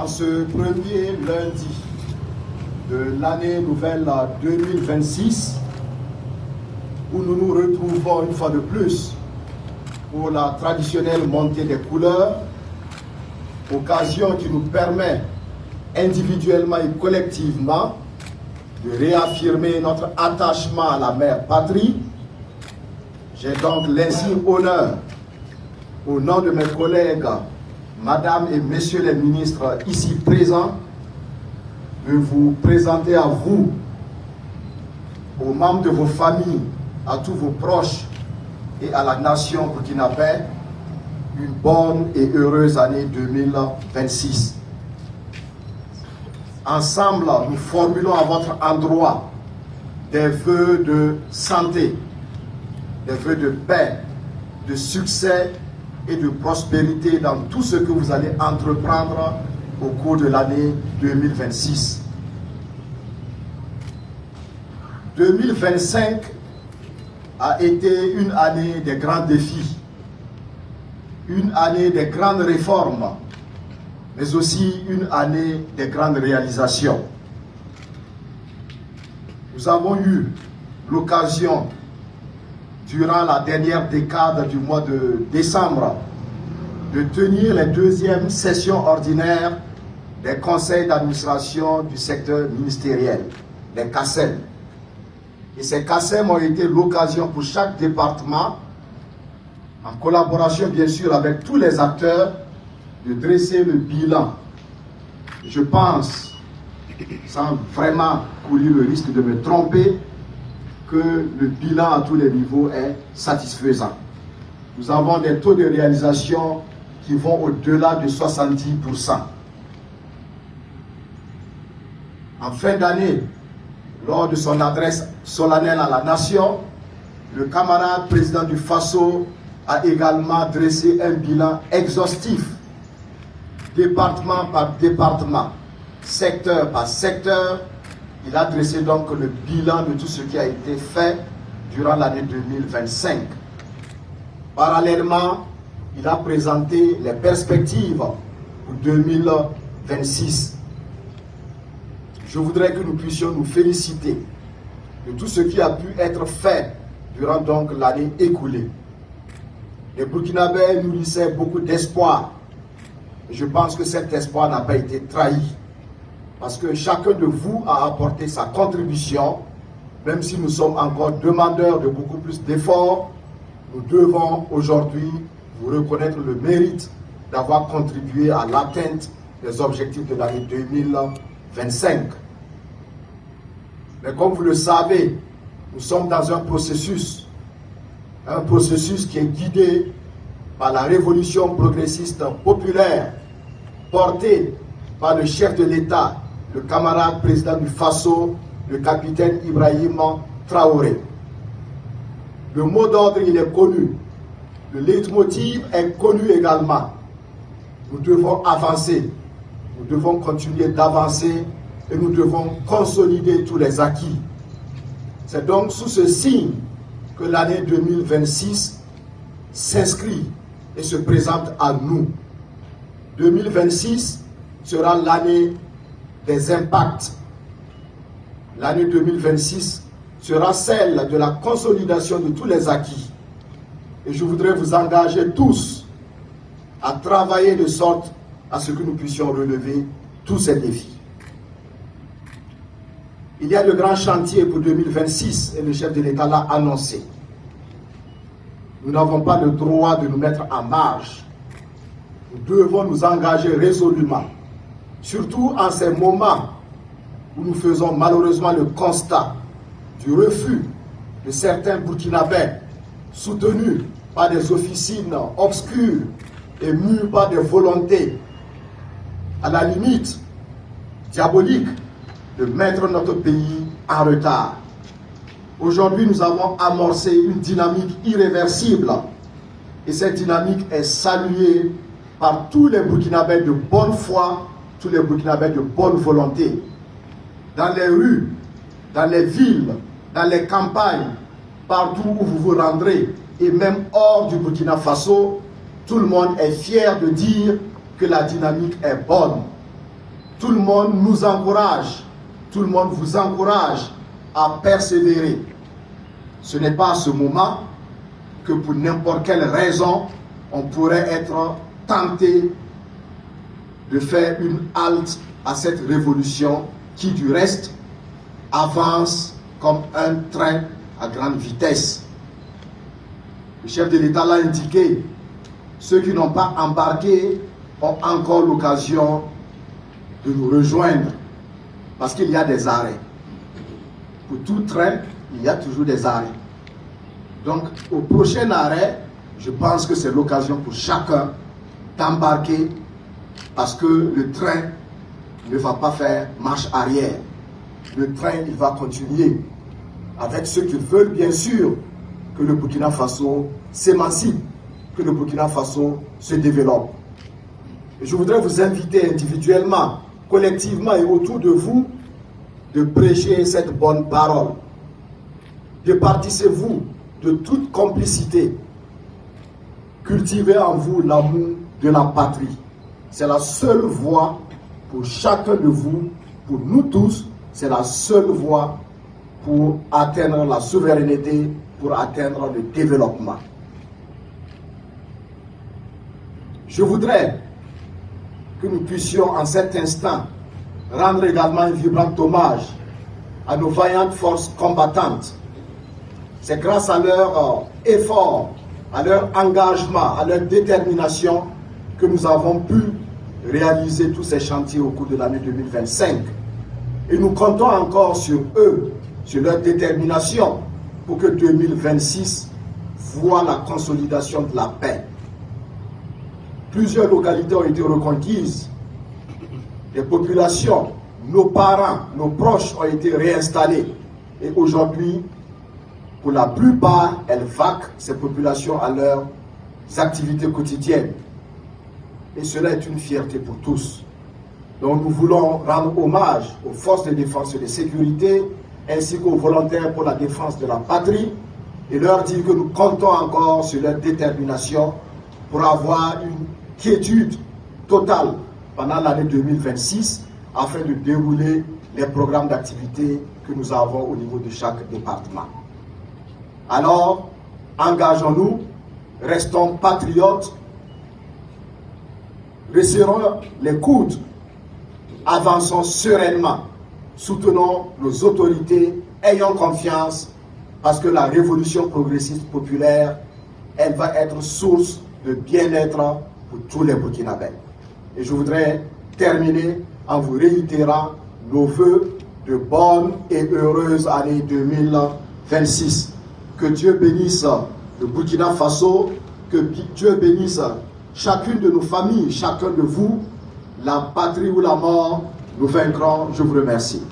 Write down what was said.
En ce premier lundi de l'année nouvelle 2026, où nous nous retrouvons une fois de plus pour la traditionnelle montée des couleurs, occasion qui nous permet individuellement et collectivement de réaffirmer notre attachement à la mère patrie. J'ai donc l'insigne honneur, au nom de mes collègues, Madame et Messieurs les ministres ici présents, de vous présenter à vous, aux membres de vos familles, à tous vos proches et à la nation burkinabé, une bonne et heureuse année 2026. Ensemble, nous formulons à votre endroit des vœux de santé, des vœux de paix, de succès et de prospérité dans tout ce que vous allez entreprendre au cours de l'année 2026. 2025 a été une année des grands défis, une année des grandes réformes, mais aussi une année des grandes réalisations. Nous avons eu l'occasion, durant la dernière décade du mois de décembre, de tenir les deuxièmes sessions ordinaires des conseils d'administration du secteur ministériel, les CACEM. Et ces CACEM ont été l'occasion pour chaque département, en collaboration bien sûr avec tous les acteurs, de dresser le bilan. Je pense, sans vraiment courir le risque de me tromper, que le bilan à tous les niveaux est satisfaisant. Nous avons des taux de réalisation qui vont au-delà de 70%. En fin d'année, lors de son adresse solennelle à la nation, le camarade président du FASO a également dressé un bilan exhaustif, département par département, secteur par secteur. Il a dressé donc le bilan de tout ce qui a été fait durant l'année 2025. Parallèlement, il a présenté les perspectives pour 2026. Je voudrais que nous puissions nous féliciter de tout ce qui a pu être fait durant donc l'année écoulée. Les Burkinabés nourrissaient beaucoup d'espoir. Je pense que cet espoir n'a pas été trahi. Parce que chacun de vous a apporté sa contribution, même si nous sommes encore demandeurs de beaucoup plus d'efforts, nous devons aujourd'hui vous reconnaître le mérite d'avoir contribué à l'atteinte des objectifs de l'année 2025. Mais comme vous le savez, nous sommes dans un processus qui est guidé par la révolution progressiste populaire, portée par le chef de l'État, le camarade président du FASO, le capitaine Ibrahim Traoré. Le mot d'ordre, il est connu. Le leitmotiv est connu également. Nous devons avancer. Nous devons continuer d'avancer et nous devons consolider tous les acquis. C'est donc sous ce signe que l'année 2026 s'inscrit et se présente à nous. 2026 sera l'année des impacts. L'année 2026 sera celle de la consolidation de tous les acquis. Et je voudrais vous engager tous à travailler de sorte à ce que nous puissions relever tous ces défis. Il y a de grands chantiers pour 2026 et le chef de l'État l'a annoncé. Nous n'avons pas le droit de nous mettre en marge. Nous devons nous engager résolument, surtout en ces moments où nous faisons malheureusement le constat du refus de certains Burkinabés soutenus par des officines obscures et mus par des volontés à la limite diabolique de mettre notre pays en retard. Aujourd'hui, nous avons amorcé une dynamique irréversible et cette dynamique est saluée par tous les Burkinabés de bonne foi, tous les Burkinabés de bonne volonté. Dans les rues, dans les villes, dans les campagnes, partout où vous vous rendrez, et même hors du Burkina Faso, tout le monde est fier de dire que la dynamique est bonne. Tout le monde nous encourage, tout le monde vous encourage à persévérer. Ce n'est pas à ce moment que pour n'importe quelle raison, on pourrait être tenté de faire une halte à cette révolution qui, du reste, avance comme un train à grande vitesse. Le chef de l'État l'a indiqué, ceux qui n'ont pas embarqué ont encore l'occasion de nous rejoindre, parce qu'il y a des arrêts. Pour tout train, il y a toujours des arrêts. Donc, au prochain arrêt, je pense que c'est l'occasion pour chacun d'embarquer, parce que le train ne va pas faire marche arrière. Le train, il va continuer avec ceux qui veulent bien sûr que le Burkina Faso s'émancipe, que le Burkina Faso se développe. Et je voudrais vous inviter individuellement, collectivement et autour de vous, de prêcher cette bonne parole. Départissez-vous de toute complicité. Cultivez en vous l'amour de la patrie. C'est la seule voie pour chacun de vous, pour nous tous, c'est la seule voie pour atteindre la souveraineté, pour atteindre le développement. Je voudrais que nous puissions en cet instant rendre également un vibrant hommage à nos vaillantes forces combattantes. C'est grâce à leur effort, à leur engagement, à leur détermination que nous avons pu réaliser tous ces chantiers au cours de l'année 2025. Et nous comptons encore sur eux, sur leur détermination, pour que 2026 voit la consolidation de la paix. Plusieurs localités ont été reconquises. Les populations, nos parents, nos proches ont été réinstallés. Et aujourd'hui, pour la plupart, elles vaquent ces populations à leurs activités quotidiennes. Et cela est une fierté pour tous. Donc nous voulons rendre hommage aux forces de défense et de sécurité, ainsi qu'aux volontaires pour la défense de la patrie, et leur dire que nous comptons encore sur leur détermination pour avoir une quiétude totale pendant l'année 2026, afin de dérouler les programmes d'activité que nous avons au niveau de chaque département. Alors, engageons-nous, restons patriotes, resserrons les coudes, avançons sereinement, soutenons nos autorités, ayons confiance, parce que la révolution progressiste populaire, elle va être source de bien-être pour tous les Burkinabés. Et je voudrais terminer en vous réitérant nos vœux de bonne et heureuse année 2026. Que Dieu bénisse le Burkina Faso, que Dieu bénisse chacune de nos familles, chacun de vous. La patrie ou la mort, nous vaincrons. Je vous remercie.